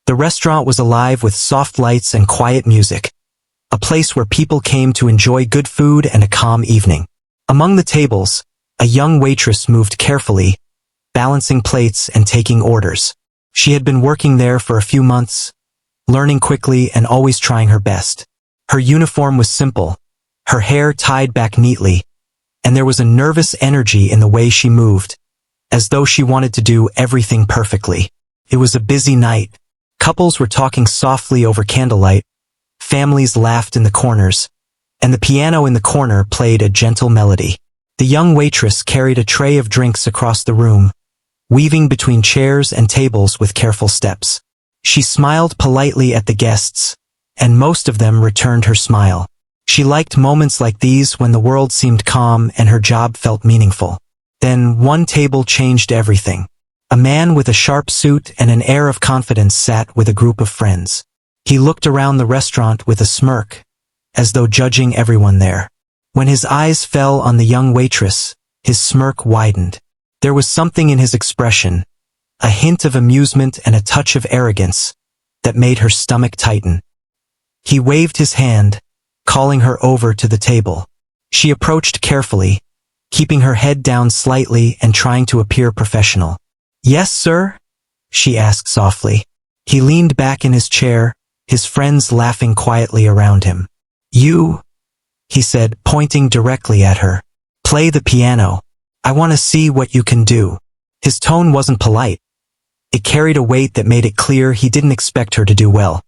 The restaurant was alive with soft lights and quiet music, a place where people came to enjoy good food and a calm evening. Among the tables, a young waitress moved carefully, balancing plates and taking orders. She had been working there for a few months, learning quickly and always trying her best. Her uniform was simple, her hair tied back neatly, and there was a nervous energy in the way she moved, as though she wanted to do everything perfectly. It was a busy night. Couples were talking softly over candlelight, families laughed in the corners, and the piano in the corner played a gentle melody. The young waitress carried a tray of drinks across the room, weaving between chairs and tables with careful steps. She smiled politely at the guests, and most of them returned her smile. She liked moments like these when the world seemed calm and her job felt meaningful. Then one table changed everything. A man with a sharp suit and an air of confidence sat with a group of friends. He looked around the restaurant with a smirk, as though judging everyone there. When his eyes fell on the young waitress, his smirk widened. There was something in his expression, a hint of amusement and a touch of arrogance, that made her stomach tighten. He waved his hand, calling her over to the table. She approached carefully, keeping her head down slightly and trying to appear professional. "Yes, sir?" she asked softly. He leaned back in his chair, his friends laughing quietly around him. "You," he said, pointing directly at her. "Play the piano. I want to see what you can do." His tone wasn't polite. It carried a weight that made it clear he didn't expect her to do well.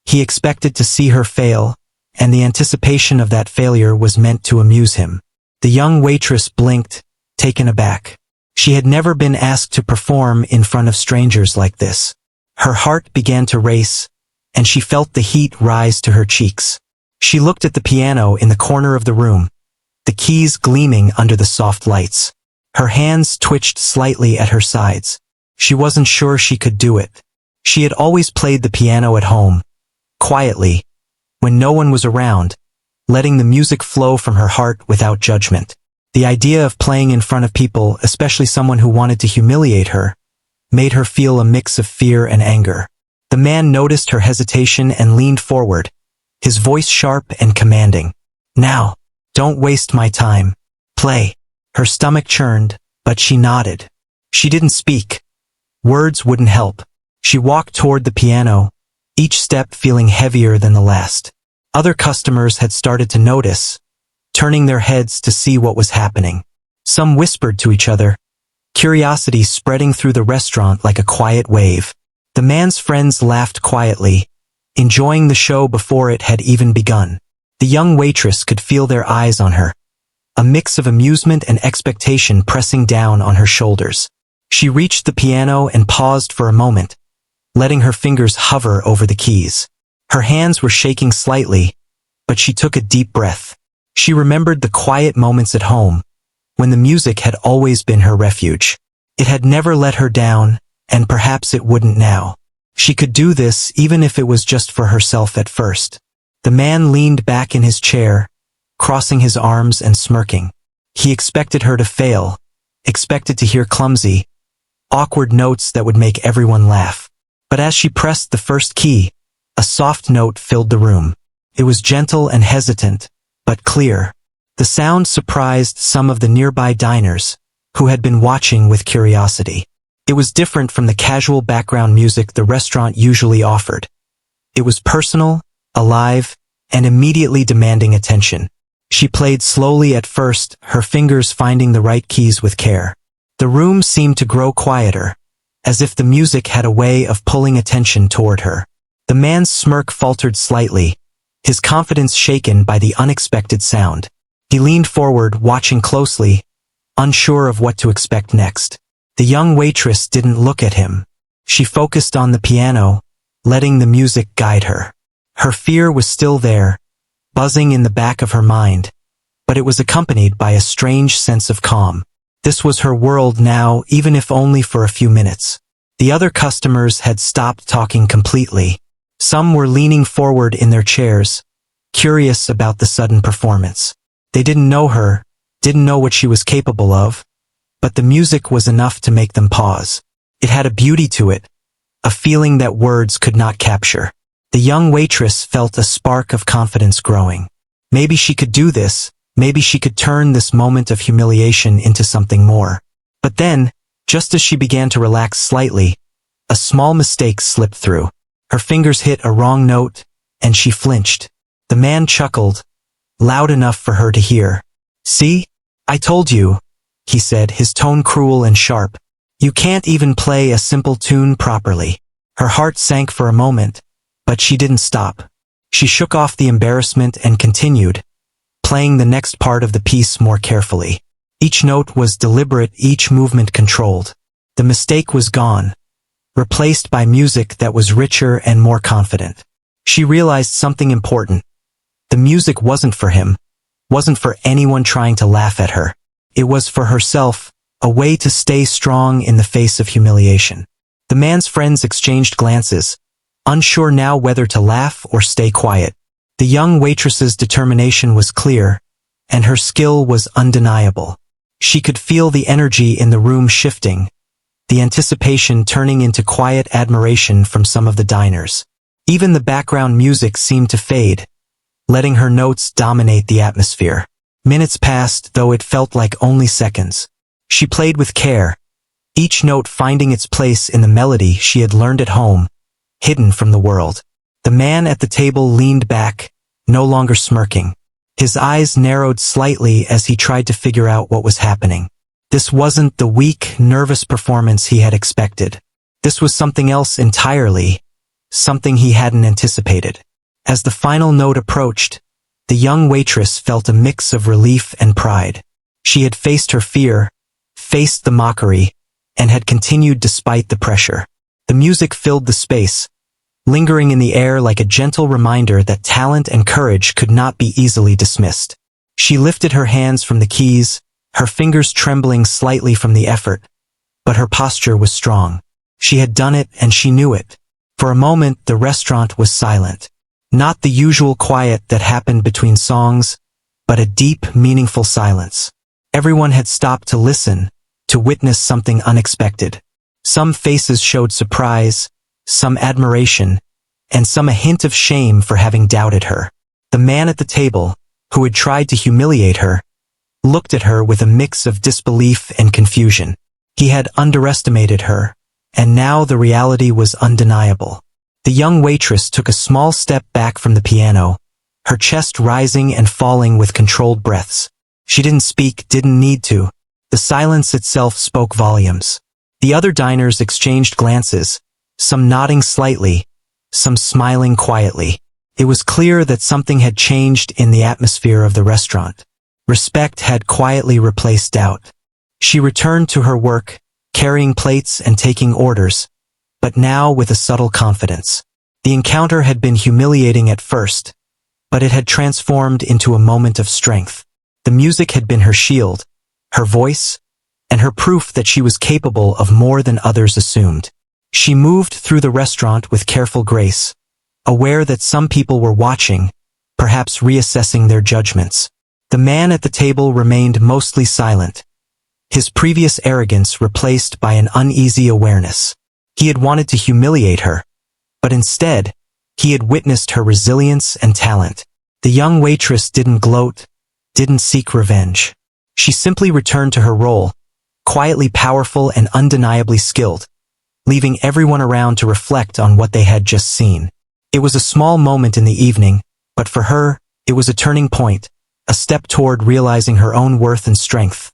He expected to see her fail, and the anticipation of that failure was meant to amuse him. The young waitress blinked, taken aback. She had never been asked to perform in front of strangers like this. Her heart began to race, and she felt the heat rise to her cheeks. She looked at the piano in the corner of the room, the keys gleaming under the soft lights. Her hands twitched slightly at her sides. She wasn't sure she could do it. She had always played the piano at home, quietly, when no one was around, letting the music flow from her heart without judgment. The idea of playing in front of people, especially someone who wanted to humiliate her, made her feel a mix of fear and anger. The man noticed her hesitation and leaned forward, his voice sharp and commanding. "Now, don't waste my time. Play." Her stomach churned, but she nodded. She didn't speak. Words wouldn't help. She walked toward the piano, each step feeling heavier than the last. Other customers had started to notice, turning their heads to see what was happening. Some whispered to each other, curiosity spreading through the restaurant like a quiet wave. The man's friends laughed quietly, enjoying the show before it had even begun. The young waitress could feel their eyes on her, a mix of amusement and expectation pressing down on her shoulders. She reached the piano and paused for a moment, letting her fingers hover over the keys. Her hands were shaking slightly, but she took a deep breath. She remembered the quiet moments at home, when the music had always been her refuge. It had never let her down, and perhaps it wouldn't now. She could do this even if it was just for herself at first. The man leaned back in his chair, crossing his arms and smirking. He expected her to fail, expected to hear clumsy, awkward notes that would make everyone laugh. But as she pressed the first key, a soft note filled the room. It was gentle and hesitant, but clear. The sound surprised some of the nearby diners, who had been watching with curiosity. It was different from the casual background music the restaurant usually offered. It was personal, alive, and immediately demanding attention. She played slowly at first, her fingers finding the right keys with care. The room seemed to grow quieter, as if the music had a way of pulling attention toward her. The man's smirk faltered slightly, his confidence shaken by the unexpected sound. He leaned forward, watching closely, unsure of what to expect next. The young waitress didn't look at him. She focused on the piano, letting the music guide her. Her fear was still there, buzzing in the back of her mind, but it was accompanied by a strange sense of calm. This was her world now, even if only for a few minutes. The other customers had stopped talking completely. Some were leaning forward in their chairs, curious about the sudden performance. They didn't know her, didn't know what she was capable of, but the music was enough to make them pause. It had a beauty to it, a feeling that words could not capture. The young waitress felt a spark of confidence growing. Maybe she could do this, maybe she could turn this moment of humiliation into something more. But then, just as she began to relax slightly, a small mistake slipped through. Her fingers hit a wrong note, and she flinched. The man chuckled, loud enough for her to hear. "See? I told you," he said, his tone cruel and sharp. "You can't even play a simple tune properly." Her heart sank for a moment, but she didn't stop. She shook off the embarrassment and continued, playing the next part of the piece more carefully. Each note was deliberate, each movement controlled. The mistake was gone, replaced by music that was richer and more confident. She realized something important. The music wasn't for him, wasn't for anyone trying to laugh at her. It was for herself, a way to stay strong in the face of humiliation. The man's friends exchanged glances, unsure now whether to laugh or stay quiet. The young waitress's determination was clear, and her skill was undeniable. She could feel the energy in the room shifting, the anticipation turning into quiet admiration from some of the diners. Even the background music seemed to fade, letting her notes dominate the atmosphere. Minutes passed, though it felt like only seconds. She played with care, each note finding its place in the melody she had learned at home, hidden from the world. The man at the table leaned back, no longer smirking. His eyes narrowed slightly as he tried to figure out what was happening. This wasn't the weak, nervous performance he had expected. This was something else entirely, something he hadn't anticipated. As the final note approached, the young waitress felt a mix of relief and pride. She had faced her fear, faced the mockery, and had continued despite the pressure. The music filled the space, lingering in the air like a gentle reminder that talent and courage could not be easily dismissed. She lifted her hands from the keys, her fingers trembling slightly from the effort, but her posture was strong. She had done it and she knew it. For a moment, the restaurant was silent. Not the usual quiet that happened between songs, but a deep, meaningful silence. Everyone had stopped to listen, to witness something unexpected. Some faces showed surprise, some admiration, and some a hint of shame for having doubted her. The man at the table, who had tried to humiliate her, looked at her with a mix of disbelief and confusion. He had underestimated her, and now the reality was undeniable. The young waitress took a small step back from the piano, her chest rising and falling with controlled breaths. She didn't speak, didn't need to. The silence itself spoke volumes. The other diners exchanged glances, some nodding slightly, some smiling quietly. It was clear that something had changed in the atmosphere of the restaurant. Respect had quietly replaced doubt. She returned to her work, carrying plates and taking orders, but now with a subtle confidence. The encounter had been humiliating at first, but it had transformed into a moment of strength. The music had been her shield, her voice, and her proof that she was capable of more than others assumed. She moved through the restaurant with careful grace, aware that some people were watching, perhaps reassessing their judgments. The man at the table remained mostly silent, his previous arrogance replaced by an uneasy awareness. He had wanted to humiliate her, but instead, he had witnessed her resilience and talent. The young waitress didn't gloat, didn't seek revenge. She simply returned to her role, quietly powerful and undeniably skilled, leaving everyone around to reflect on what they had just seen. It was a small moment in the evening, but for her, it was a turning point, a step toward realizing her own worth and strength.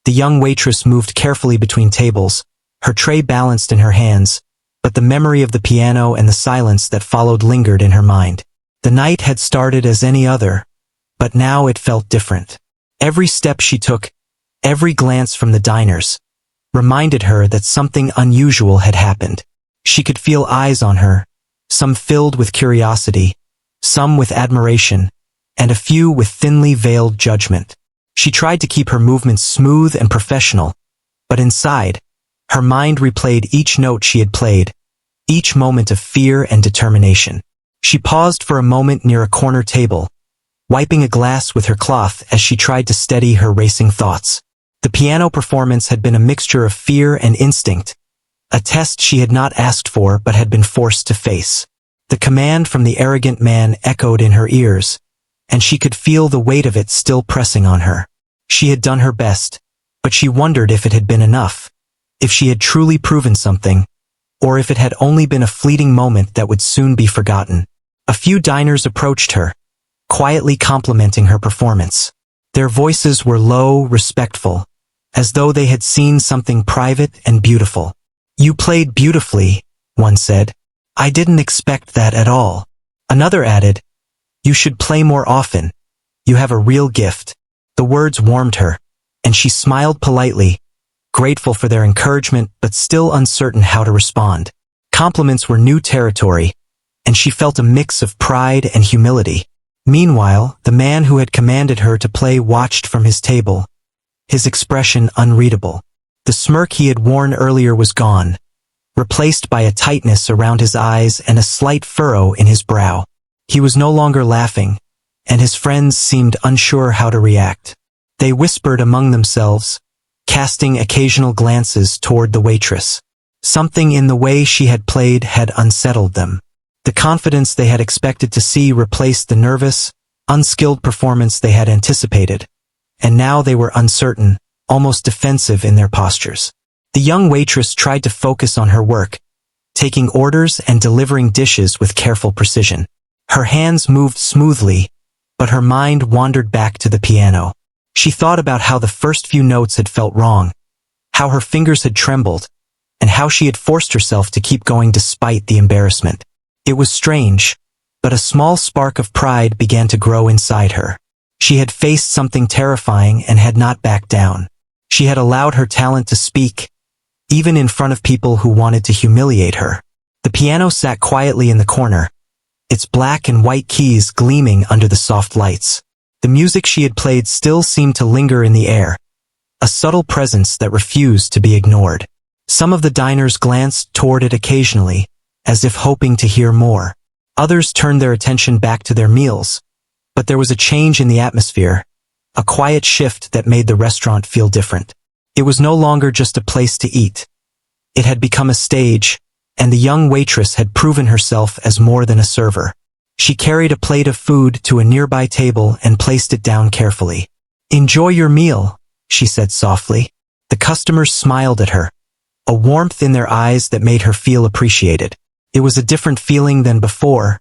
The young waitress moved carefully between tables, her tray balanced in her hands, but the memory of the piano and the silence that followed lingered in her mind. The night had started as any other, but now it felt different. Every step she took, every glance from the diners, reminded her that something unusual had happened. She could feel eyes on her, some filled with curiosity, some with admiration, and a few with thinly veiled judgment. She tried to keep her movements smooth and professional, but inside, her mind replayed each note she had played, each moment of fear and determination. She paused for a moment near a corner table, wiping a glass with her cloth as she tried to steady her racing thoughts. The piano performance had been a mixture of fear and instinct, a test she had not asked for but had been forced to face. The command from the arrogant man echoed in her ears, and she could feel the weight of it still pressing on her. She had done her best, but she wondered if it had been enough, if she had truly proven something, or if it had only been a fleeting moment that would soon be forgotten. A few diners approached her, quietly complimenting her performance. Their voices were low, respectful, as though they had seen something private and beautiful. "You played beautifully," one said. "I didn't expect that at all." Another added, "You should play more often. You have a real gift." The words warmed her, and she smiled politely, grateful for their encouragement but still uncertain how to respond. Compliments were new territory, and she felt a mix of pride and humility. Meanwhile, the man who had commanded her to play watched from his table, his expression unreadable. The smirk he had worn earlier was gone, replaced by a tightness around his eyes and a slight furrow in his brow. He was no longer laughing, and his friends seemed unsure how to react. They whispered among themselves, casting occasional glances toward the waitress. Something in the way she had played had unsettled them. The confidence they had expected to see replaced the nervous, unskilled performance they had anticipated, and now they were uncertain, almost defensive in their postures. The young waitress tried to focus on her work, taking orders and delivering dishes with careful precision. Her hands moved smoothly, but her mind wandered back to the piano. She thought about how the first few notes had felt wrong, how her fingers had trembled, and how she had forced herself to keep going despite the embarrassment. It was strange, but a small spark of pride began to grow inside her. She had faced something terrifying and had not backed down. She had allowed her talent to speak, even in front of people who wanted to humiliate her. The piano sat quietly in the corner, its black and white keys gleaming under the soft lights. The music she had played still seemed to linger in the air, a subtle presence that refused to be ignored. Some of the diners glanced toward it occasionally, as if hoping to hear more. Others turned their attention back to their meals, but there was a change in the atmosphere, a quiet shift that made the restaurant feel different. It was no longer just a place to eat. It had become a stage, and the young waitress had proven herself as more than a server. She carried a plate of food to a nearby table and placed it down carefully. "Enjoy your meal," she said softly. The customers smiled at her, a warmth in their eyes that made her feel appreciated. It was a different feeling than before,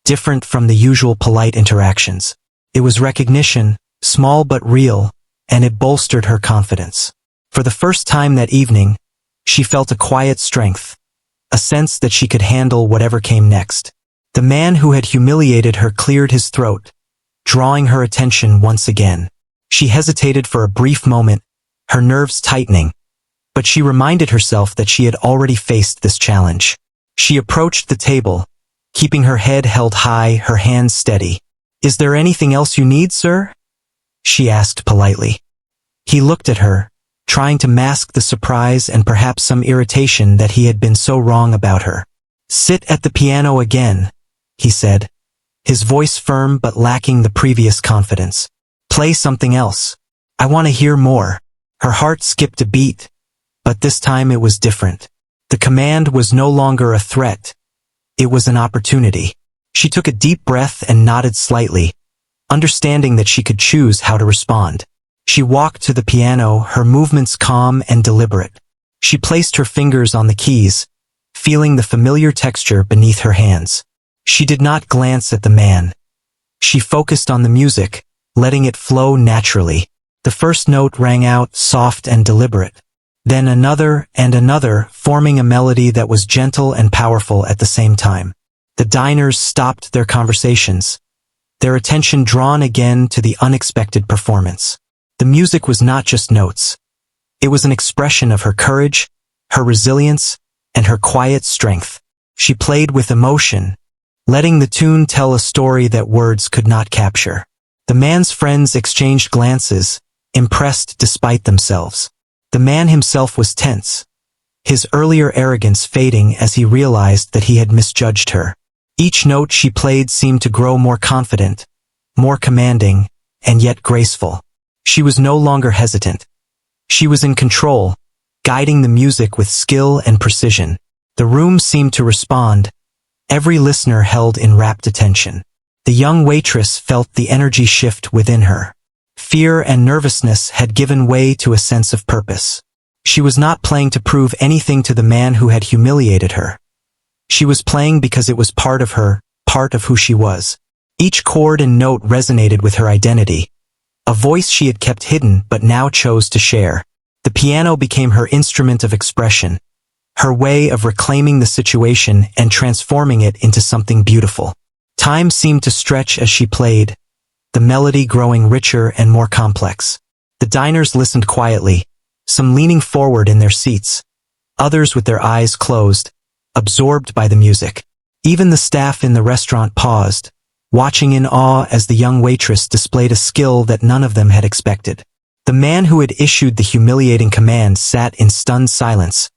different from the usual polite interactions. It was recognition, small but real, and it bolstered her confidence. For the first time that evening, she felt a quiet strength, a sense that she could handle whatever came next. The man who had humiliated her cleared his throat, drawing her attention once again. She hesitated for a brief moment, her nerves tightening, but she reminded herself that she had already faced this challenge. She approached the table, keeping her head held high, her hands steady. "Is there anything else you need, sir?" she asked politely. He looked at her, trying to mask the surprise and perhaps some irritation that he had been so wrong about her. "Sit at the piano again," he said, his voice firm but lacking the previous confidence. "Play something else. I want to hear more." Her heart skipped a beat, but this time it was different. The command was no longer a threat. It was an opportunity. She took a deep breath and nodded slightly, understanding that she could choose how to respond. She walked to the piano, her movements calm and deliberate. She placed her fingers on the keys, feeling the familiar texture beneath her hands. She did not glance at the man. She focused on the music, letting it flow naturally. The first note rang out, soft and deliberate. Then another and another, forming a melody that was gentle and powerful at the same time. The diners stopped their conversations, their attention drawn again to the unexpected performance. The music was not just notes. It was an expression of her courage, her resilience, and her quiet strength. She played with emotion, letting the tune tell a story that words could not capture. The man's friends exchanged glances, impressed despite themselves. The man himself was tense, his earlier arrogance fading as he realized that he had misjudged her. Each note she played seemed to grow more confident, more commanding, and yet graceful. She was no longer hesitant. She was in control, guiding the music with skill and precision. The room seemed to respond. Every listener held in rapt attention. The young waitress felt the energy shift within her. Fear and nervousness had given way to a sense of purpose. She was not playing to prove anything to the man who had humiliated her. She was playing because it was part of her, part of who she was. Each chord and note resonated with her identity, a voice she had kept hidden but now chose to share. The piano became her instrument of expression, her way of reclaiming the situation and transforming it into something beautiful. Time seemed to stretch as she played, the melody growing richer and more complex. The diners listened quietly, some leaning forward in their seats, others with their eyes closed, absorbed by the music. Even the staff in the restaurant paused, watching in awe as the young waitress displayed a skill that none of them had expected. The man who had issued the humiliating command sat in stunned silence,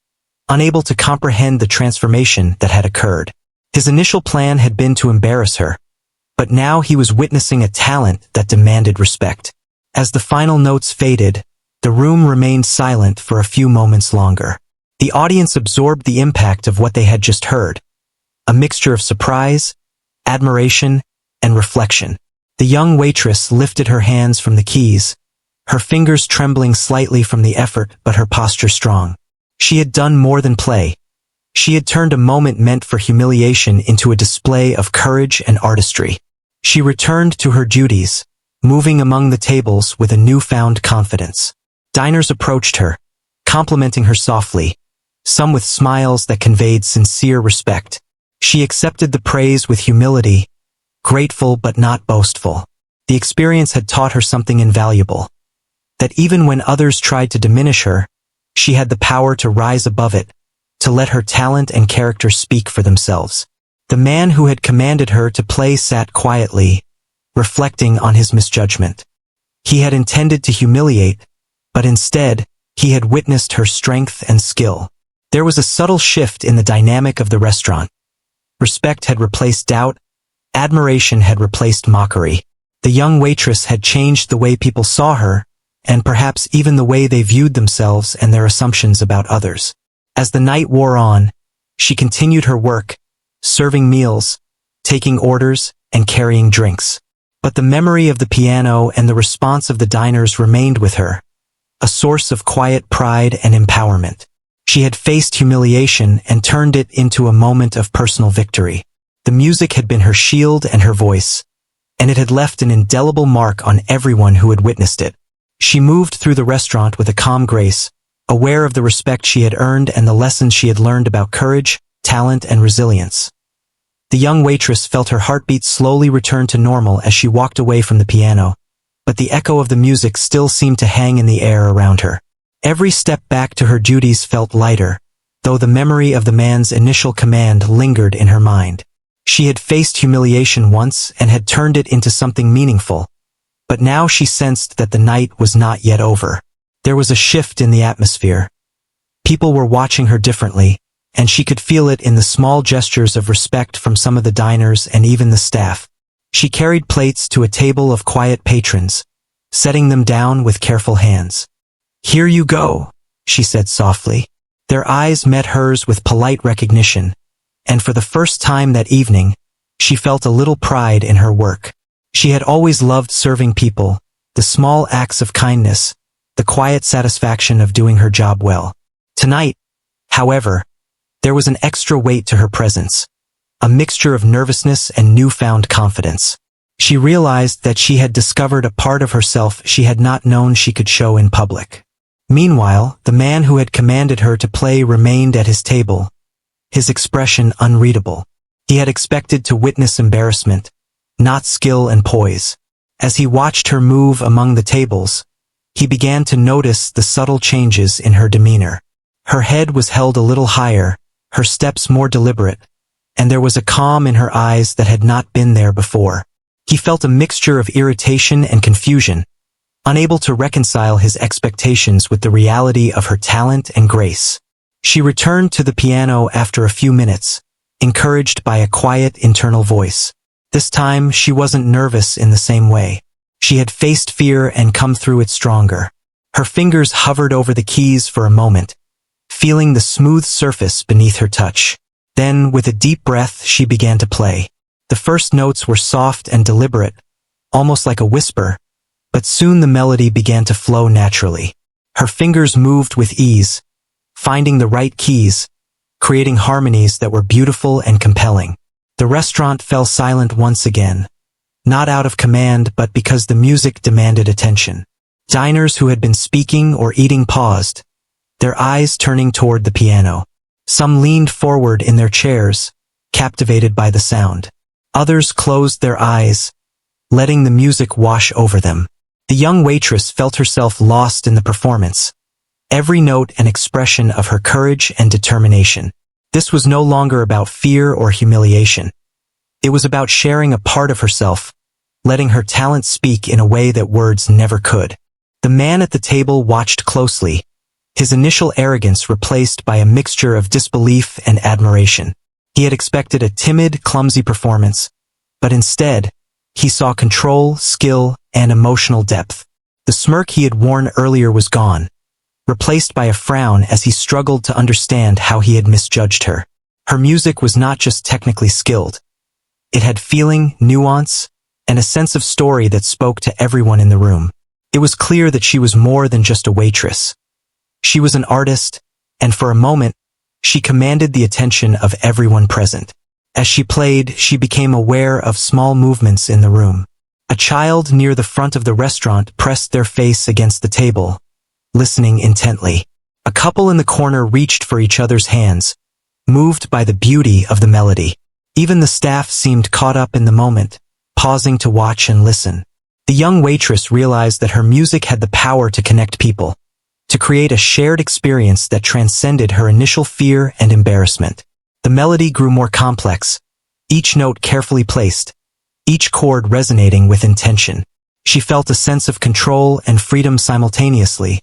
unable to comprehend the transformation that had occurred. His initial plan had been to embarrass her, but now he was witnessing a talent that demanded respect. As the final notes faded, the room remained silent for a few moments longer. The audience absorbed the impact of what they had just heard, a mixture of surprise, admiration, and reflection. The young waitress lifted her hands from the keys, her fingers trembling slightly from the effort but her posture strong. She had done more than play. She had turned a moment meant for humiliation into a display of courage and artistry. She returned to her duties, moving among the tables with a newfound confidence. Diners approached her, complimenting her softly, some with smiles that conveyed sincere respect. She accepted the praise with humility, grateful but not boastful. The experience had taught her something invaluable, that even when others tried to diminish her, she had the power to rise above it, to let her talent and character speak for themselves. The man who had commanded her to play sat quietly, reflecting on his misjudgment. He had intended to humiliate, but instead, he had witnessed her strength and skill. There was a subtle shift in the dynamic of the restaurant. Respect had replaced doubt, admiration had replaced mockery. The young waitress had changed the way people saw her, and perhaps even the way they viewed themselves and their assumptions about others. As the night wore on, she continued her work, serving meals, taking orders, and carrying drinks. But the memory of the piano and the response of the diners remained with her, a source of quiet pride and empowerment. She had faced humiliation and turned it into a moment of personal victory. The music had been her shield and her voice, and it had left an indelible mark on everyone who had witnessed it. She moved through the restaurant with a calm grace, aware of the respect she had earned and the lessons she had learned about courage, talent, and resilience. The young waitress felt her heartbeat slowly return to normal as she walked away from the piano, but the echo of the music still seemed to hang in the air around her. Every step back to her duties felt lighter, though the memory of the man's initial command lingered in her mind. She had faced humiliation once and had turned it into something meaningful, but now she sensed that the night was not yet over. There was a shift in the atmosphere. People were watching her differently, and she could feel it in the small gestures of respect from some of the diners and even the staff. She carried plates to a table of quiet patrons, setting them down with careful hands. "Here you go," she said softly. Their eyes met hers with polite recognition, and for the first time that evening, she felt a little pride in her work. She had always loved serving people, the small acts of kindness, the quiet satisfaction of doing her job well. Tonight, however, there was an extra weight to her presence, a mixture of nervousness and newfound confidence. She realized that she had discovered a part of herself she had not known she could show in public. Meanwhile, the man who had commanded her to play remained at his table, his expression unreadable. He had expected to witness embarrassment, not skill and poise. As he watched her move among the tables, he began to notice the subtle changes in her demeanor. Her head was held a little higher, her steps more deliberate, and there was a calm in her eyes that had not been there before. He felt a mixture of irritation and confusion, unable to reconcile his expectations with the reality of her talent and grace. She returned to the piano after a few minutes, encouraged by a quiet internal voice. This time, she wasn't nervous in the same way. She had faced fear and come through it stronger. Her fingers hovered over the keys for a moment, feeling the smooth surface beneath her touch. Then, with a deep breath, she began to play. The first notes were soft and deliberate, almost like a whisper, but soon the melody began to flow naturally. Her fingers moved with ease, finding the right keys, creating harmonies that were beautiful and compelling. The restaurant fell silent once again, not out of command but because the music demanded attention. Diners who had been speaking or eating paused, their eyes turning toward the piano. Some leaned forward in their chairs, captivated by the sound. Others closed their eyes, letting the music wash over them. The young waitress felt herself lost in the performance, every note an expression of her courage and determination. This was no longer about fear or humiliation. It was about sharing a part of herself, letting her talent speak in a way that words never could. The man at the table watched closely, his initial arrogance replaced by a mixture of disbelief and admiration. He had expected a timid, clumsy performance, but instead, he saw control, skill, and emotional depth. The smirk he had worn earlier was gone, replaced by a frown as he struggled to understand how he had misjudged her. Her music was not just technically skilled. It had feeling, nuance, and a sense of story that spoke to everyone in the room. It was clear that she was more than just a waitress. She was an artist, and for a moment, she commanded the attention of everyone present. As she played, she became aware of small movements in the room. A child near the front of the restaurant pressed their face against the table, listening intently. A couple in the corner reached for each other's hands, moved by the beauty of the melody. Even the staff seemed caught up in the moment, pausing to watch and listen. The young waitress realized that her music had the power to connect people, to create a shared experience that transcended her initial fear and embarrassment. The melody grew more complex, each note carefully placed, each chord resonating with intention. She felt a sense of control and freedom simultaneously,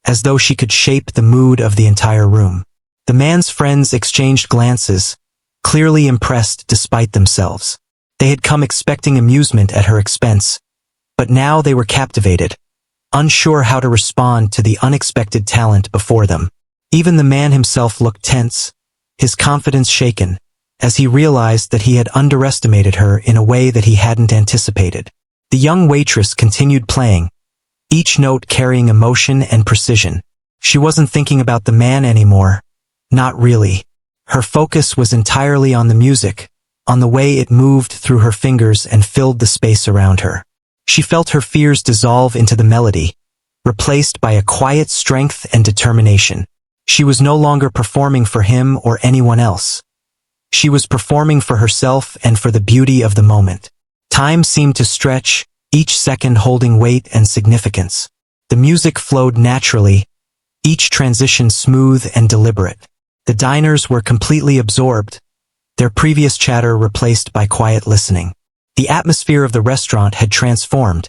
as though she could shape the mood of the entire room. The man's friends exchanged glances, clearly impressed despite themselves. They had come expecting amusement at her expense, but now they were captivated, unsure how to respond to the unexpected talent before them. Even the man himself looked tense, his confidence shaken, as he realized that he had underestimated her in a way that he hadn't anticipated. The young waitress continued playing, each note carrying emotion and precision. She wasn't thinking about the man anymore. Not really. Her focus was entirely on the music, on the way it moved through her fingers and filled the space around her. She felt her fears dissolve into the melody, replaced by a quiet strength and determination. She was no longer performing for him or anyone else. She was performing for herself and for the beauty of the moment. Time seemed to stretch, each second holding weight and significance. The music flowed naturally, each transition smooth and deliberate. The diners were completely absorbed, their previous chatter replaced by quiet listening. The atmosphere of the restaurant had transformed,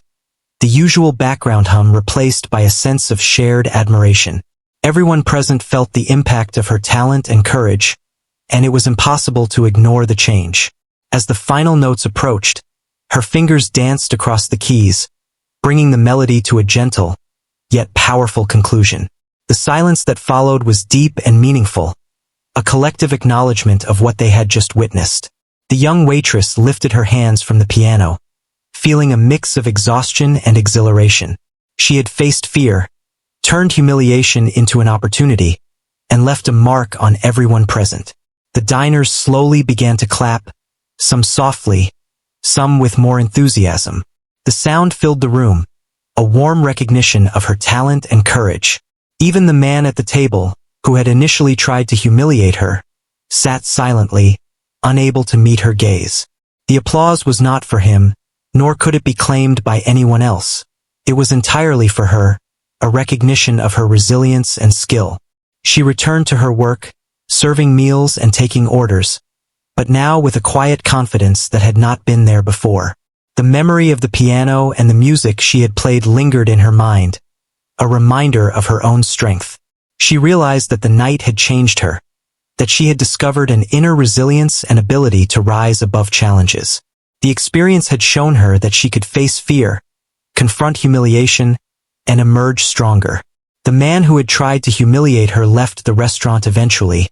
the usual background hum replaced by a sense of shared admiration. Everyone present felt the impact of her talent and courage, and it was impossible to ignore the change. As the final notes approached, her fingers danced across the keys, bringing the melody to a gentle, yet powerful conclusion. The silence that followed was deep and meaningful, a collective acknowledgement of what they had just witnessed. The young waitress lifted her hands from the piano, feeling a mix of exhaustion and exhilaration. She had faced fear, turned humiliation into an opportunity, and left a mark on everyone present. The diners slowly began to clap, some softly, some with more enthusiasm. The sound filled the room, a warm recognition of her talent and courage. Even the man at the table, who had initially tried to humiliate her, sat silently, unable to meet her gaze. The applause was not for him, nor could it be claimed by anyone else. It was entirely for her, a recognition of her resilience and skill. She returned to her work, serving meals and taking orders, but now with a quiet confidence that had not been there before. The memory of the piano and the music she had played lingered in her mind, a reminder of her own strength. She realized that the night had changed her, that she had discovered an inner resilience and ability to rise above challenges. The experience had shown her that she could face fear, confront humiliation, and emerge stronger. The man who had tried to humiliate her left the restaurant eventually,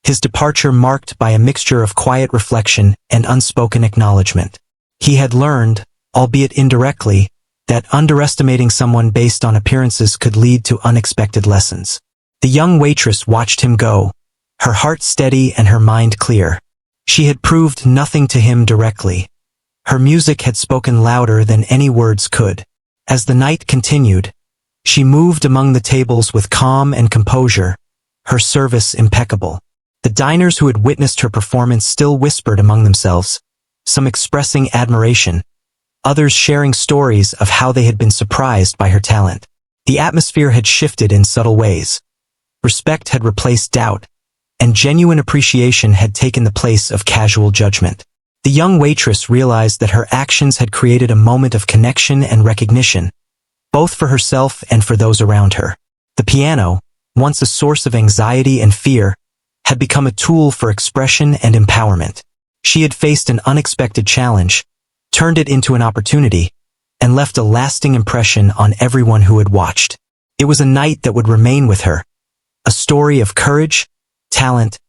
his departure marked by a mixture of quiet reflection and unspoken acknowledgement. He had learned, albeit indirectly, that underestimating someone based on appearances could lead to unexpected lessons. The young waitress watched him go, her heart steady and her mind clear. She had proved nothing to him directly. Her music had spoken louder than any words could. As the night continued, she moved among the tables with calm and composure, her service impeccable. The diners who had witnessed her performance still whispered among themselves, some expressing admiration, others sharing stories of how they had been surprised by her talent. The atmosphere had shifted in subtle ways. Respect had replaced doubt, and genuine appreciation had taken the place of casual judgment. The young waitress realized that her actions had created a moment of connection and recognition, both for herself and for those around her. The piano, once a source of anxiety and fear, had become a tool for expression and empowerment. She had faced an unexpected challenge, turned it into an opportunity, and left a lasting impression on everyone who had watched. It was a night that would remain with her, a story of courage, talent,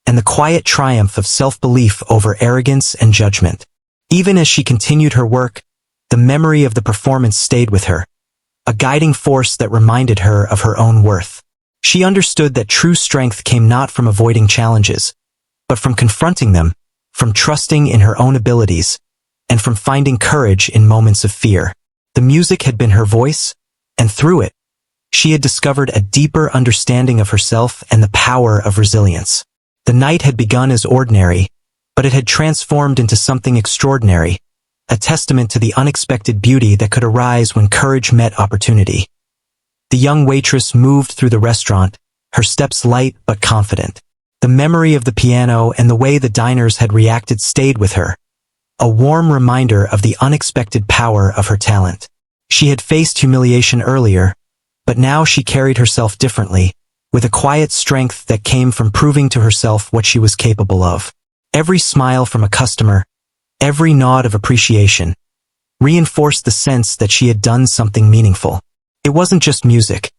and the quiet triumph of self-belief over arrogance and judgment. Even as she continued her work, the memory of the performance stayed with her, a guiding force that reminded her of her own worth. She understood that true strength came not from avoiding challenges, but from confronting them, from trusting in her own abilities, and from finding courage in moments of fear. The music had been her voice, and through it, she had discovered a deeper understanding of herself and the power of resilience. The night had begun as ordinary, but it had transformed into something extraordinary, a testament to the unexpected beauty that could arise when courage met opportunity. The young waitress moved through the restaurant, her steps light but confident. The memory of the piano and the way the diners had reacted stayed with her, a warm reminder of the unexpected power of her talent. She had faced humiliation earlier, but now she carried herself differently, with a quiet strength that came from proving to herself what she was capable of. Every smile from a customer, every nod of appreciation, reinforced the sense that she had done something meaningful. It wasn't just music.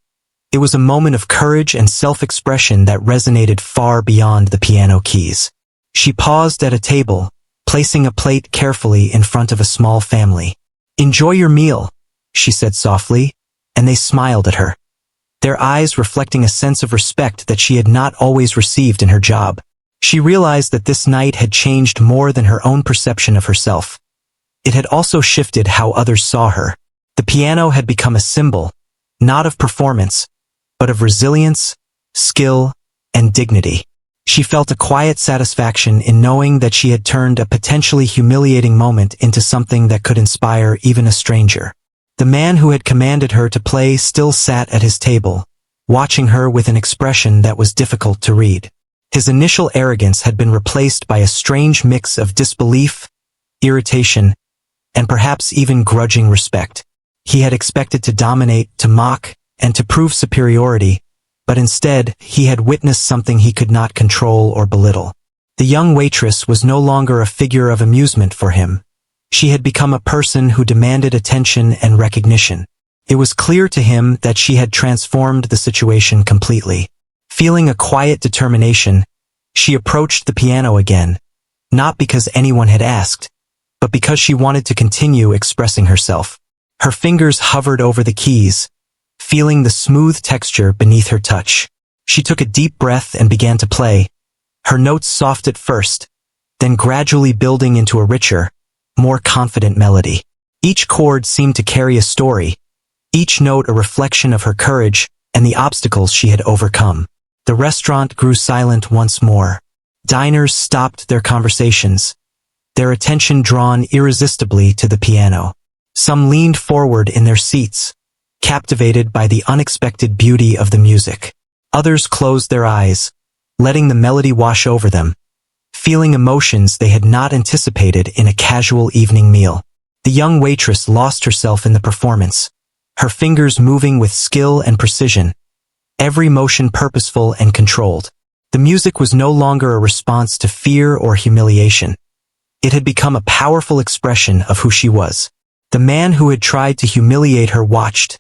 It was a moment of courage and self-expression that resonated far beyond the piano keys. She paused at a table, placing a plate carefully in front of a small family. "Enjoy your meal," she said softly, and they smiled at her, their eyes reflecting a sense of respect that she had not always received in her job. She realized that this night had changed more than her own perception of herself. It had also shifted how others saw her. The piano had become a symbol, not of performance, but of resilience, skill, and dignity. She felt a quiet satisfaction in knowing that she had turned a potentially humiliating moment into something that could inspire even a stranger. The man who had commanded her to play still sat at his table, watching her with an expression that was difficult to read. His initial arrogance had been replaced by a strange mix of disbelief, irritation, and perhaps even grudging respect. He had expected to dominate, to mock, and to prove superiority, but instead, he had witnessed something he could not control or belittle. The young waitress was no longer a figure of amusement for him. She had become a person who demanded attention and recognition. It was clear to him that she had transformed the situation completely. Feeling a quiet determination, she approached the piano again, not because anyone had asked, but because she wanted to continue expressing herself. Her fingers hovered over the keys, feeling the smooth texture beneath her touch. She took a deep breath and began to play, her notes soft at first, then gradually building into a richer, more confident melody. Each chord seemed to carry a story, each note a reflection of her courage and the obstacles she had overcome. The restaurant grew silent once more. Diners stopped their conversations, their attention drawn irresistibly to the piano. Some leaned forward in their seats, captivated by the unexpected beauty of the music. Others closed their eyes, letting the melody wash over them, feeling emotions they had not anticipated in a casual evening meal. The young waitress lost herself in the performance, her fingers moving with skill and precision, every motion purposeful and controlled. The music was no longer a response to fear or humiliation. It had become a powerful expression of who she was. The man who had tried to humiliate her watched,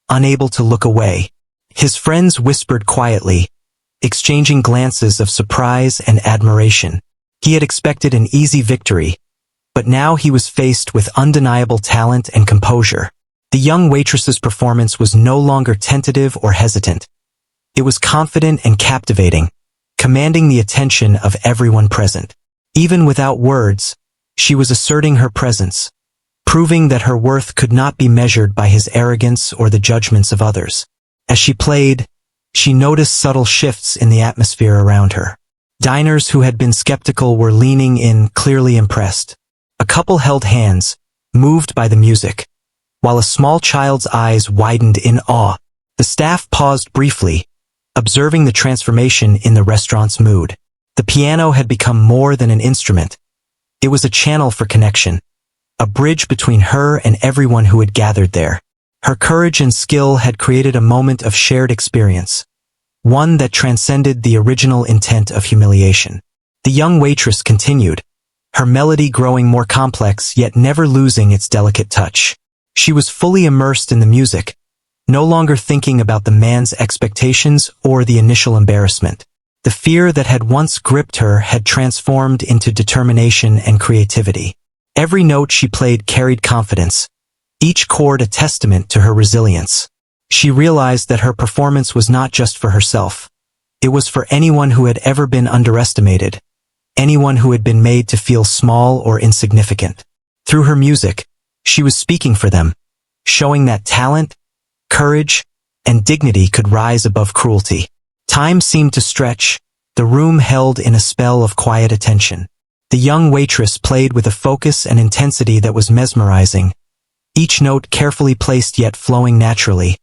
unable to look away. His friends whispered quietly, exchanging glances of surprise and admiration. He had expected an easy victory, but now he was faced with undeniable talent and composure. The young waitress's performance was no longer tentative or hesitant. It was confident and captivating, commanding the attention of everyone present. Even without words, she was asserting her presence, proving that her worth could not be measured by his arrogance or the judgments of others. As she played, she noticed subtle shifts in the atmosphere around her. Diners who had been skeptical were leaning in, clearly impressed. A couple held hands, moved by the music, while a small child's eyes widened in awe. The staff paused briefly, observing the transformation in the restaurant's mood. The piano had become more than an instrument. It was a channel for connection, a bridge between her and everyone who had gathered there. Her courage and skill had created a moment of shared experience, one that transcended the original intent of humiliation. The young waitress continued, her melody growing more complex yet never losing its delicate touch. She was fully immersed in the music, no longer thinking about the man's expectations or the initial embarrassment. The fear that had once gripped her had transformed into determination and creativity. Every note she played carried confidence, each chord a testament to her resilience. She realized that her performance was not just for herself. It was for anyone who had ever been underestimated, anyone who had been made to feel small or insignificant. Through her music, she was speaking for them, showing that talent, courage, and dignity could rise above cruelty. Time seemed to stretch, the room held in a spell of quiet attention. The young waitress played with a focus and intensity that was mesmerizing, each note carefully placed yet flowing naturally,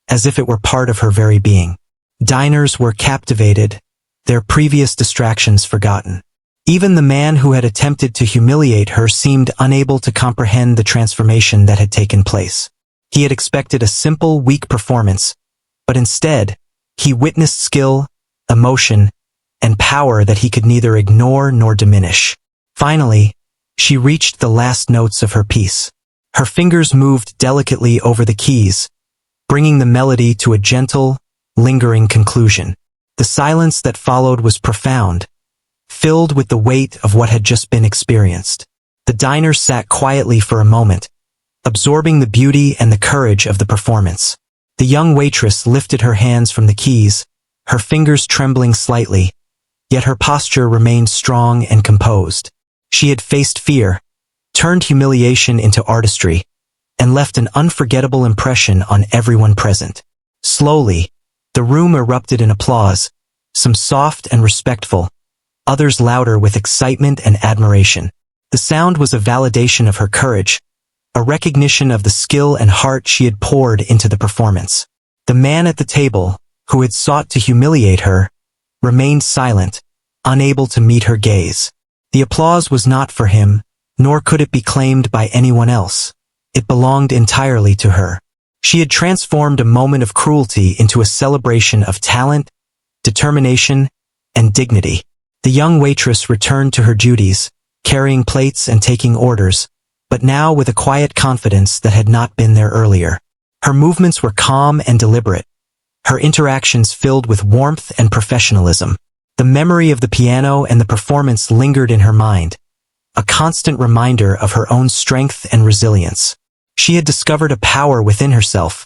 as if it were part of her very being. Diners were captivated, their previous distractions forgotten. Even the man who had attempted to humiliate her seemed unable to comprehend the transformation that had taken place. He had expected a simple, weak performance, but instead, he witnessed skill, emotion, and power that he could neither ignore nor diminish. Finally, she reached the last notes of her piece. Her fingers moved delicately over the keys, bringing the melody to a gentle, lingering conclusion. The silence that followed was profound, filled with the weight of what had just been experienced. The diners sat quietly for a moment, absorbing the beauty and the courage of the performance. The young waitress lifted her hands from the keys, her fingers trembling slightly, yet her posture remained strong and composed. She had faced fear, turned humiliation into artistry, and left an unforgettable impression on everyone present. Slowly, the room erupted in applause, some soft and respectful, others louder with excitement and admiration. The sound was a validation of her courage, a recognition of the skill and heart she had poured into the performance. The man at the table, who had sought to humiliate her, remained silent, unable to meet her gaze. The applause was not for him, nor could it be claimed by anyone else. It belonged entirely to her. She had transformed a moment of cruelty into a celebration of talent, determination, and dignity. The young waitress returned to her duties, carrying plates and taking orders, but now with a quiet confidence that had not been there earlier. Her movements were calm and deliberate, her interactions filled with warmth and professionalism. The memory of the piano and the performance lingered in her mind, a constant reminder of her own strength and resilience. She had discovered a power within herself,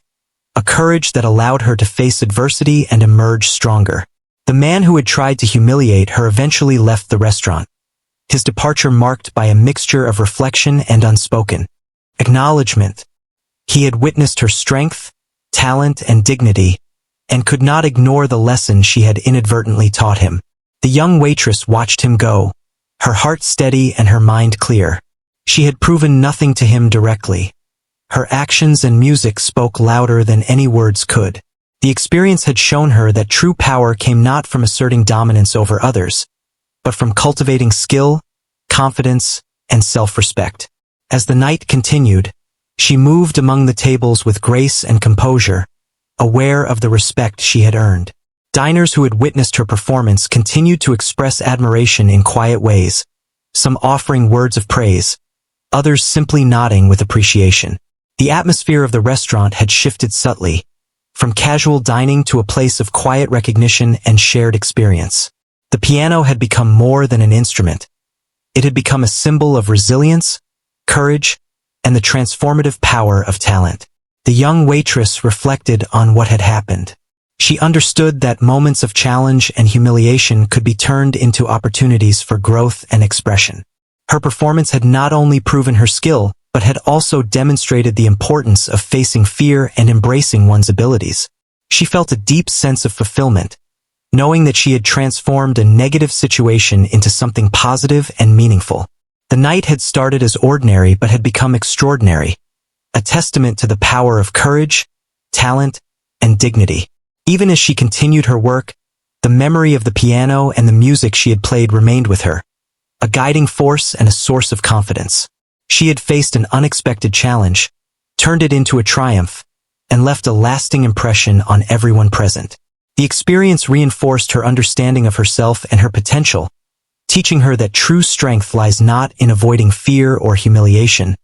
a courage that allowed her to face adversity and emerge stronger. The man who had tried to humiliate her eventually left the restaurant, his departure marked by a mixture of reflection and unspoken acknowledgement. He had witnessed her strength, talent, and dignity, and could not ignore the lesson she had inadvertently taught him. The young waitress watched him go, her heart steady and her mind clear. She had proven nothing to him directly. Her actions and music spoke louder than any words could. The experience had shown her that true power came not from asserting dominance over others, but from cultivating skill, confidence, and self-respect. As the night continued, she moved among the tables with grace and composure, aware of the respect she had earned. Diners who had witnessed her performance continued to express admiration in quiet ways, some offering words of praise, others simply nodding with appreciation. The atmosphere of the restaurant had shifted subtly, from casual dining to a place of quiet recognition and shared experience. The piano had become more than an instrument. It had become a symbol of resilience, courage, and the transformative power of talent. The young waitress reflected on what had happened. She understood that moments of challenge and humiliation could be turned into opportunities for growth and expression. Her performance had not only proven her skill, but had also demonstrated the importance of facing fear and embracing one's abilities. She felt a deep sense of fulfillment, knowing that she had transformed a negative situation into something positive and meaningful. The night had started as ordinary but had become extraordinary, a testament to the power of courage, talent, and dignity. Even as she continued her work, the memory of the piano and the music she had played remained with her, a guiding force and a source of confidence. She had faced an unexpected challenge, turned it into a triumph, and left a lasting impression on everyone present. The experience reinforced her understanding of herself and her potential, teaching her that true strength lies not in avoiding fear or humiliation,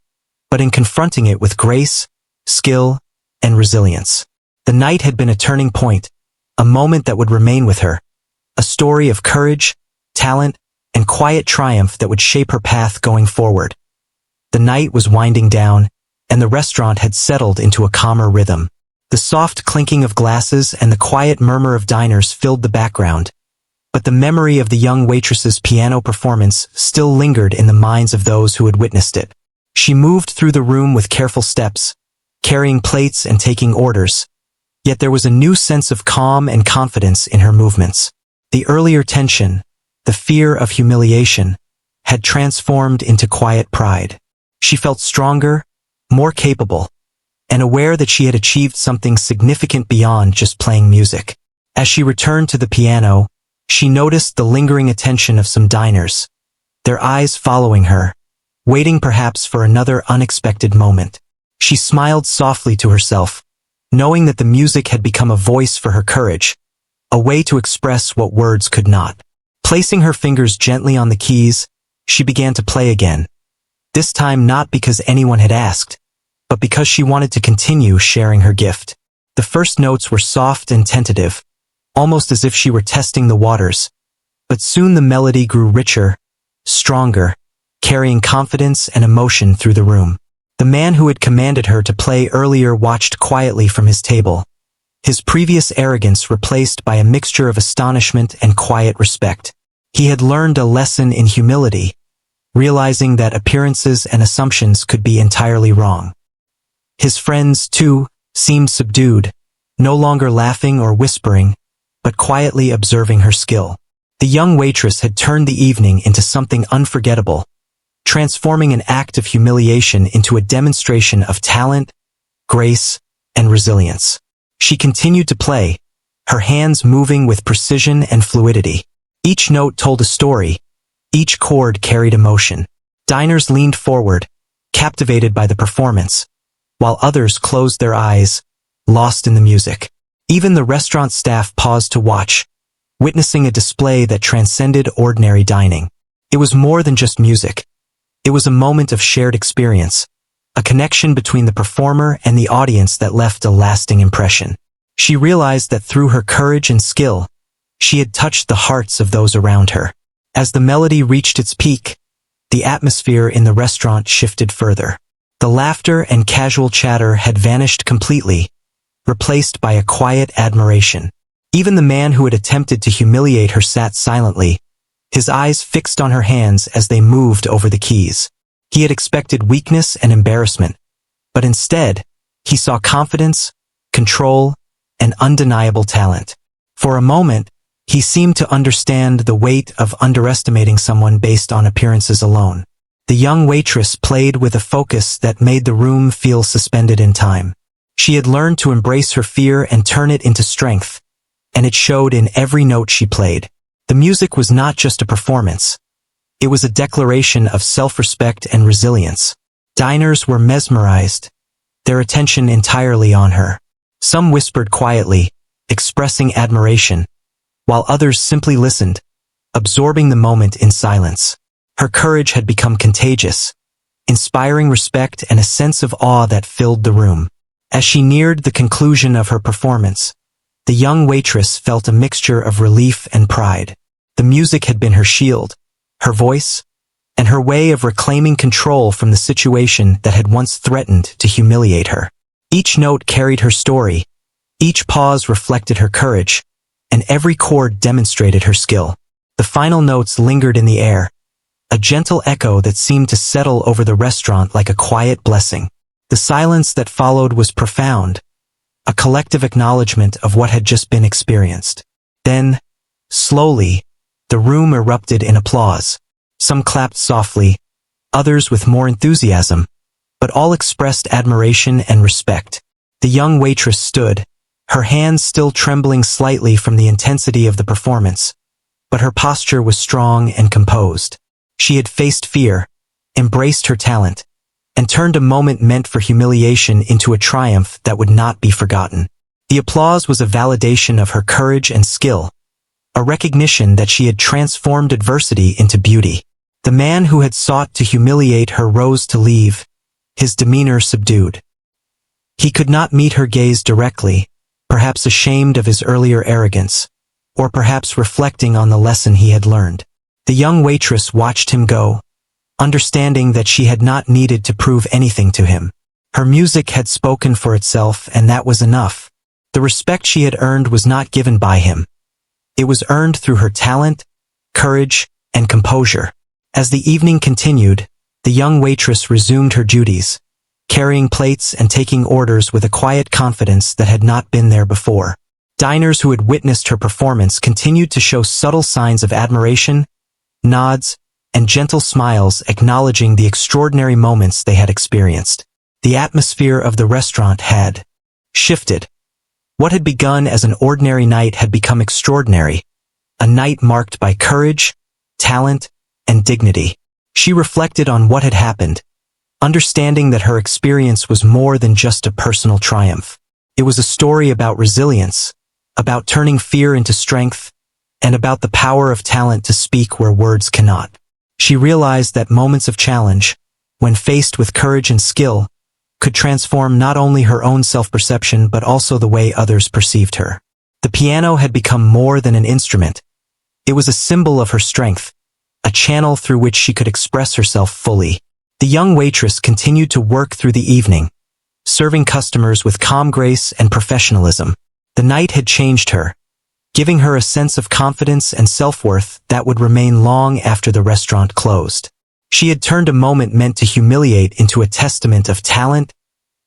but in confronting it with grace, skill, and resilience. The night had been a turning point, a moment that would remain with her, a story of courage, talent, and quiet triumph that would shape her path going forward. The night was winding down, and the restaurant had settled into a calmer rhythm. The soft clinking of glasses and the quiet murmur of diners filled the background, but the memory of the young waitress's piano performance still lingered in the minds of those who had witnessed it. She moved through the room with careful steps, carrying plates and taking orders, yet there was a new sense of calm and confidence in her movements. The earlier tension, the fear of humiliation, had transformed into quiet pride. She felt stronger, more capable, and aware that she had achieved something significant beyond just playing music. As she returned to the piano, she noticed the lingering attention of some diners, their eyes following her, waiting perhaps for another unexpected moment. She smiled softly to herself, knowing that the music had become a voice for her courage, a way to express what words could not. Placing her fingers gently on the keys, she began to play again, this time not because anyone had asked, but because she wanted to continue sharing her gift. The first notes were soft and tentative, almost as if she were testing the waters, but soon the melody grew richer, stronger, carrying confidence and emotion through the room. The man who had commanded her to play earlier watched quietly from his table, his previous arrogance replaced by a mixture of astonishment and quiet respect. He had learned a lesson in humility, realizing that appearances and assumptions could be entirely wrong. His friends, too, seemed subdued, no longer laughing or whispering, but quietly observing her skill. The young waitress had turned the evening into something unforgettable, transforming an act of humiliation into a demonstration of talent, grace, and resilience. She continued to play, her hands moving with precision and fluidity. Each note told a story, each chord carried emotion. Diners leaned forward, captivated by the performance, while others closed their eyes, lost in the music. Even the restaurant staff paused to watch, witnessing a display that transcended ordinary dining. It was more than just music. It was a moment of shared experience, a connection between the performer and the audience that left a lasting impression. She realized that through her courage and skill, she had touched the hearts of those around her. As the melody reached its peak, the atmosphere in the restaurant shifted further. The laughter and casual chatter had vanished completely, replaced by a quiet admiration. Even the man who had attempted to humiliate her sat silently, his eyes fixed on her hands as they moved over the keys. He had expected weakness and embarrassment, but instead, he saw confidence, control, and undeniable talent. For a moment, he seemed to understand the weight of underestimating someone based on appearances alone. The young waitress played with a focus that made the room feel suspended in time. She had learned to embrace her fear and turn it into strength, and it showed in every note she played. The music was not just a performance. It was a declaration of self-respect and resilience. Diners were mesmerized, their attention entirely on her. Some whispered quietly, expressing admiration, while others simply listened, absorbing the moment in silence. Her courage had become contagious, inspiring respect and a sense of awe that filled the room. As she neared the conclusion of her performance, the young waitress felt a mixture of relief and pride. The music had been her shield, her voice, and her way of reclaiming control from the situation that had once threatened to humiliate her. Each note carried her story, each pause reflected her courage, and every chord demonstrated her skill. The final notes lingered in the air, a gentle echo that seemed to settle over the restaurant like a quiet blessing. The silence that followed was profound, a collective acknowledgement of what had just been experienced. Then, slowly, the room erupted in applause. Some clapped softly, others with more enthusiasm, but all expressed admiration and respect. The young waitress stood, her hands still trembling slightly from the intensity of the performance, but her posture was strong and composed. She had faced fear, embraced her talent, and turned a moment meant for humiliation into a triumph that would not be forgotten. The applause was a validation of her courage and skill, a recognition that she had transformed adversity into beauty. The man who had sought to humiliate her rose to leave, his demeanor subdued. He could not meet her gaze directly, perhaps ashamed of his earlier arrogance, or perhaps reflecting on the lesson he had learned. The young waitress watched him go, understanding that she had not needed to prove anything to him. Her music had spoken for itself, and that was enough. The respect she had earned was not given by him. It was earned through her talent, courage, and composure. As the evening continued, the young waitress resumed her duties, carrying plates and taking orders with a quiet confidence that had not been there before. Diners who had witnessed her performance continued to show subtle signs of admiration, nods, and gentle smiles acknowledging the extraordinary moments they had experienced. The atmosphere of the restaurant had shifted. What had begun as an ordinary night had become extraordinary, a night marked by courage, talent, and dignity. She reflected on what had happened, understanding that her experience was more than just a personal triumph. It was a story about resilience, about turning fear into strength, and about the power of talent to speak where words cannot. She realized that moments of challenge, when faced with courage and skill, could transform not only her own self-perception but also the way others perceived her. The piano had become more than an instrument. It was a symbol of her strength, a channel through which she could express herself fully. The young waitress continued to work through the evening, serving customers with calm grace and professionalism. The night had changed her, giving her a sense of confidence and self-worth that would remain long after the restaurant closed. She had turned a moment meant to humiliate into a testament of talent,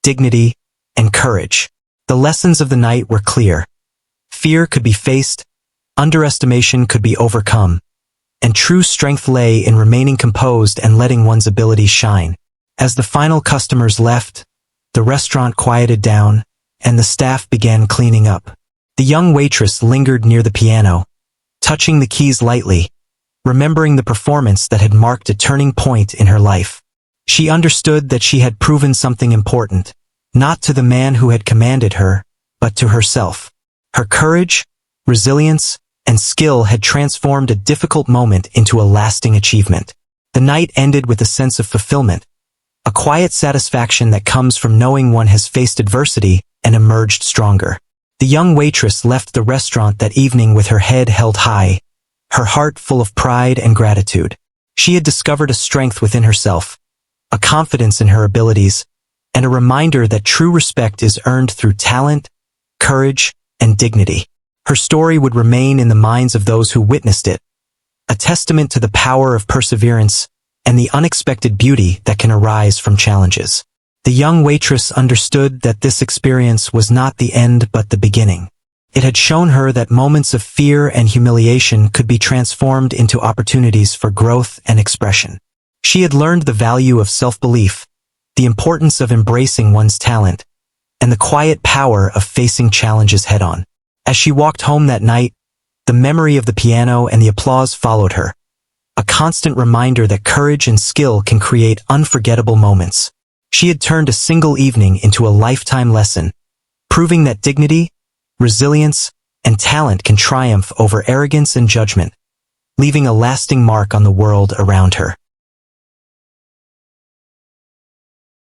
dignity, and courage. The lessons of the night were clear. Fear could be faced, underestimation could be overcome, and true strength lay in remaining composed and letting one's abilities shine. As the final customers left, the restaurant quieted down, and the staff began cleaning up. The young waitress lingered near the piano, touching the keys lightly, remembering the performance that had marked a turning point in her life. She understood that she had proven something important, not to the man who had commanded her, but to herself. Her courage, resilience, and skill had transformed a difficult moment into a lasting achievement. The night ended with a sense of fulfillment, a quiet satisfaction that comes from knowing one has faced adversity and emerged stronger. The young waitress left the restaurant that evening with her head held high, her heart full of pride and gratitude. She had discovered a strength within herself, a confidence in her abilities, and a reminder that true respect is earned through talent, courage, and dignity. Her story would remain in the minds of those who witnessed it, a testament to the power of perseverance and the unexpected beauty that can arise from challenges. The young waitress understood that this experience was not the end but the beginning. It had shown her that moments of fear and humiliation could be transformed into opportunities for growth and expression. She had learned the value of self-belief, the importance of embracing one's talent, and the quiet power of facing challenges head-on. As she walked home that night, the memory of the piano and the applause followed her, a constant reminder that courage and skill can create unforgettable moments. She had turned a single evening into a lifetime lesson, proving that dignity, resilience, and talent can triumph over arrogance and judgment, leaving a lasting mark on the world around her.